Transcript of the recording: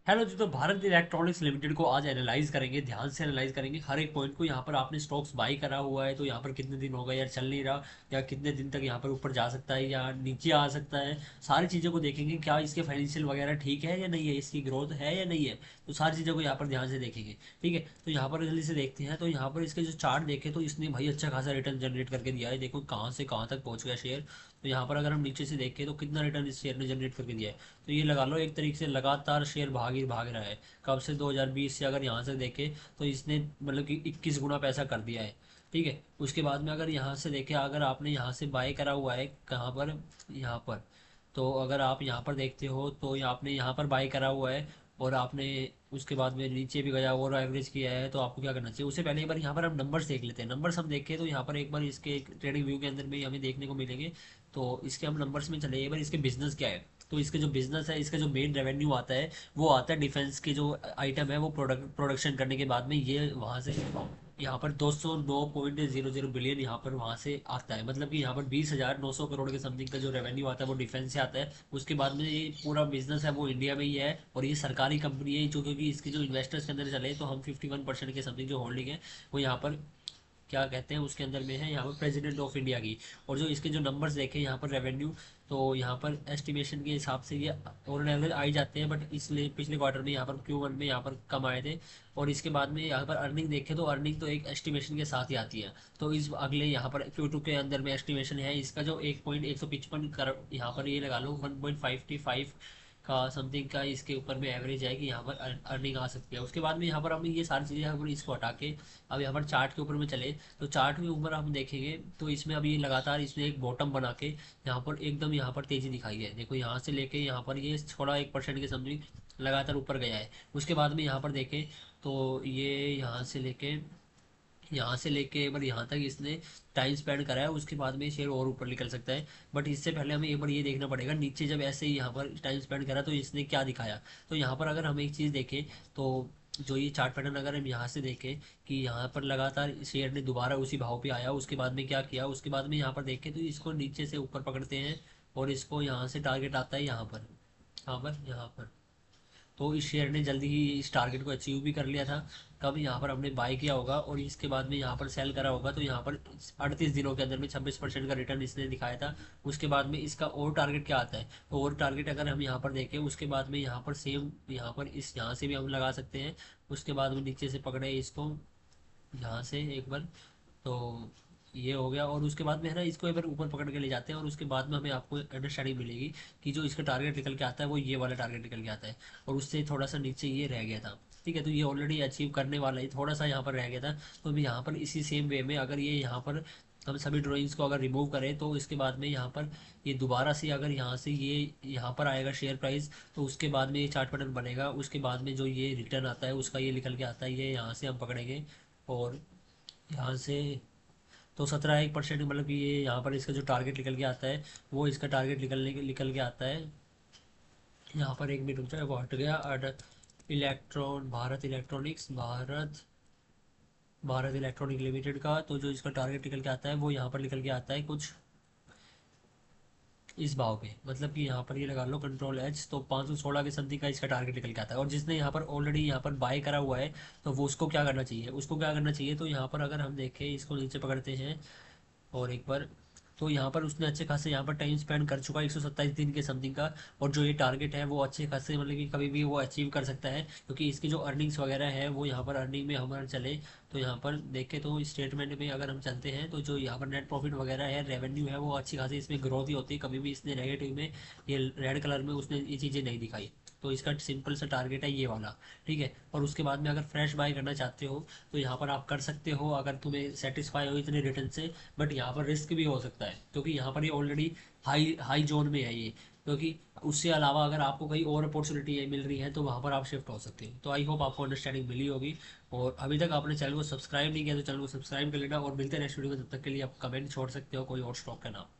Hello जी, तो Bharat electronics limited को आज एनालाइज करेंगे, ध्यान से एनालाइज करेंगे हर एक पॉइंट को। यहाँ पर आपने स्टॉक्स बाई करा हुआ है तो यहाँ पर कितने दिन हो गए यार, चल नहीं रहा, या कितने दिन तक यहाँ पर ऊपर जा सकता है या नीचे आ सकता है। सारी चीज़ों को देखेंगे, क्या इसके फाइनेंशियल वगैरह ठीक है या नहीं है, इसकी ग्रोथ है या नहीं है। तो सारी चीज़ों को यहाँ पर ध्यान से देखेंगे। ठीक है, तो यहाँ पर जल्दी से देखते हैं। तो यहाँ पर इसके जो चार्ट देखे तो इसने भाई अच्छा खासा रिटर्न जनरेट करके दिया है। देखो कहाँ से कहाँ तक पहुँच गया शेयर। तो यहाँ पर अगर हम नीचे से देखें तो कितना रिटर्न इस शेयर ने जनरेट करके दिया है। तो ये लगा लो एक तरीके से लगातार शेयर भाग ही भाग रहा है। कब से 2020 से अगर यहाँ से देखें तो इसने मतलब कि 21 गुना पैसा कर दिया है। ठीक है, उसके बाद में अगर यहाँ से देखें, अगर आपने यहाँ से बाय करा हुआ है कहाँ पर, यहाँ पर, तो अगर आप यहाँ पर देखते हो तो आपने यहाँ पर बाय करा हुआ है और आपने उसके बाद में नीचे भी गया और एवरेज किया है, तो आपको क्या करना चाहिए। उससे पहले एक बार यहाँ पर हम नंबर्स देख लेते हैं। नंबर्स हम देखें तो यहाँ पर एक बार इसके ट्रेडिंग व्यू के अंदर में हमें देखने को मिलेंगे। तो इसके हम नंबर्स में चले, एक बार इसके बिजनेस क्या है। तो इसके जो बिजनेस है, इसका जो मेन रेवेन्यू आता है वो आता है डिफेंस के जो आइटम है वो प्रोडक्शन करने के बाद में ये वहाँ से यहाँ पर 209.00 बिलियन यहाँ पर वहाँ से आता है। मतलब कि यहाँ पर 20,900 करोड़ के समथिंग का जो रेवेन्यू आता है वो डिफेंस से आता है। उसके बाद में ये पूरा बिजनेस है वो इंडिया में ही है और ये सरकारी कंपनी है जो, क्योंकि इसकी जो इन्वेस्टर्स के अंदर चले तो हम 51% के समथिंग जो होल्डिंग है वो यहाँ पर क्या कहते हैं उसके अंदर में है, यहाँ पर प्रेसिडेंट ऑफ इंडिया की। और जो इसके जो नंबर्स देखे यहाँ पर रेवेन्यू, तो यहाँ पर एस्टिमेशन के हिसाब से ये और एवरेज आई जाते हैं, बट इसलिए पिछले क्वार्टर में यहाँ पर Q1 में यहाँ पर कम आए थे। और इसके बाद में यहाँ पर अर्निंग देखें तो अर्निंग तो एक एस्टिमेशन के साथ ही आती है। तो इस अगले यहाँ पर Q2 के अंदर में एस्टिमेशन है इसका जो 1.155 करोड़, यहाँ पर ये लगा लो 1.55 का समथिंग का इसके ऊपर में एवरेज है कि यहाँ पर अर्निंग आ सकती है। उसके बाद में यहाँ पर हम ये सारी चीज़ें यहाँ पर इसको हटा के अब यहाँ पर चार्ट के ऊपर में चले, तो चार्ट में ऊपर हम देखेंगे तो इसमें अभी लगातार इसने एक बॉटम बना के यहाँ पर एकदम यहाँ पर तेज़ी दिखाई है। देखो यहाँ से लेके यहाँ पर ये थोड़ा 1% के समथिंग लगातार ऊपर गया है। उसके बाद में यहाँ पर देखें तो ये यहाँ से लेके एक बार यहाँ तक इसने टाइम स्पेंड करा है। उसके बाद में शेयर और ऊपर निकल सकता है। बट इससे पहले हमें एक बार ये देखना पड़ेगा नीचे जब ऐसे ही यहाँ पर टाइम स्पेंड करा तो इसने क्या दिखाया। तो यहाँ पर अगर हम एक चीज़ देखें तो जो ये चार्ट पैटर्न अगर हम यहाँ से देखें कि यहाँ पर लगातार शेयर ने दोबारा उसी भाव पे आया, उसके बाद में क्या किया, उसके बाद में यहाँ पर देखें तो इसको नीचे से ऊपर पकड़ते हैं और इसको यहाँ से टारगेट आता है यहाँ पर, यहाँ पर। तो इस शेयर ने जल्दी ही इस टारगेट को अचीव भी कर लिया था। कब यहाँ पर हमने बाय किया होगा और इसके बाद में यहाँ पर सेल करा होगा, तो यहाँ पर 38 दिनों के अंदर में 26% का रिटर्न इसने दिखाया था। उसके बाद में इसका और टारगेट क्या आता है, तो और टारगेट अगर हम यहाँ पर देखें उसके बाद में यहाँ पर सेम यहाँ पर इस यहाँ से भी हम लगा सकते हैं। उसके बाद में नीचे से पकड़े इसको यहाँ से एक बार, तो ये हो गया। और उसके बाद में है ना इसको एक बार ऊपर पकड़ के ले जाते हैं और उसके बाद में हमें आपको अंडरस्टैंडिंग मिलेगी कि जो इसका टारगेट निकल के आता है वो ये वाला टारगेट निकल के आता है। और उससे थोड़ा सा नीचे ये रह गया था। ठीक है, तो ये ऑलरेडी अचीव करने वाला है, थोड़ा सा यहाँ पर रह गया था। तो अभी यहाँ पर इसी सेम वे में अगर ये यहाँ पर हम सभी ड्राइंग्स को अगर रिमूव करें तो इसके बाद में यहाँ पर ये दोबारा से अगर यहाँ से ये यहाँ पर आएगा शेयर प्राइस, तो उसके बाद में ये चार्ट पैटर्न बनेगा। उसके बाद में जो ये रिटर्न आता है उसका ये निकल के आता है, ये यहाँ से हम पकड़ेंगे और यहाँ से तो 17 1% मतलब कि ये यहाँ पर इसका जो टारगेट निकल के आता है वो इसका टारगेट निकल के आता है। यहाँ पर एक मिनट रुक जाए, वो हट गया। भारत इलेक्ट्रॉनिक लिमिटेड का तो जो इसका टारगेट निकल के आता है वो यहाँ पर निकल के आता है कुछ इस भाव पे। मतलब कि यहाँ पर ये लगा लो कंट्रोल H, तो 516 के समथिंग का इसका टारगेट निकल के आता है। और जिसने यहाँ पर ऑलरेडी यहाँ पर बाय करा हुआ है तो वो उसको क्या करना चाहिए, तो यहाँ पर अगर हम देखें इसको नीचे पकड़ते हैं और एक बार, तो यहाँ पर उसने अच्छे खासे यहाँ पर टाइम स्पेंड कर चुका है 127 दिन के समथिंग का। और जो ये टारगेट है वो अच्छे खासे मतलब कि कभी भी वो अचीव कर सकता है, क्योंकि इसकी जो अर्निंग्स वगैरह है वो यहाँ पर अर्निंग में हमारा चले तो यहाँ पर देखें तो स्टेटमेंट में अगर हम चलते हैं तो जो यहाँ पर नेट प्रॉफिट वगैरह है, रेवेन्यू है, वो अच्छी खासी इसमें ग्रोथ ही होती है। कभी भी इसने नेगेटिव में ये रेड कलर में उसने ये चीज़ें नहीं दिखाई। तो इसका सिंपल सा टारगेट है ये वाला। ठीक है, और उसके बाद में अगर फ्रेश बाय करना चाहते हो तो यहाँ पर आप कर सकते हो अगर तुम्हें सेटिस्फाई हो इतने रिटर्न से। बट यहाँ पर रिस्क भी हो सकता है क्योंकि यहाँ पर ये ऑलरेडी हाई हाई जोन में है ये। क्योंकि उससे अलावा अगर आपको कहीं और अपॉर्चुनिटी मिल रही है तो वहाँ पर आप शिफ्ट हो सकते हो। तो आई होप आपको अंडरस्टैंडिंग मिली होगी। और अभी तक आपने चैनल को सब्सक्राइब नहीं किया तो चैनल को सब्सक्राइब कर लेना और मिलते हैं नेक्स्ट वीडियो में। तब तक के लिए आप कमेंट छोड़ सकते हो कोई और स्टॉक का नाम।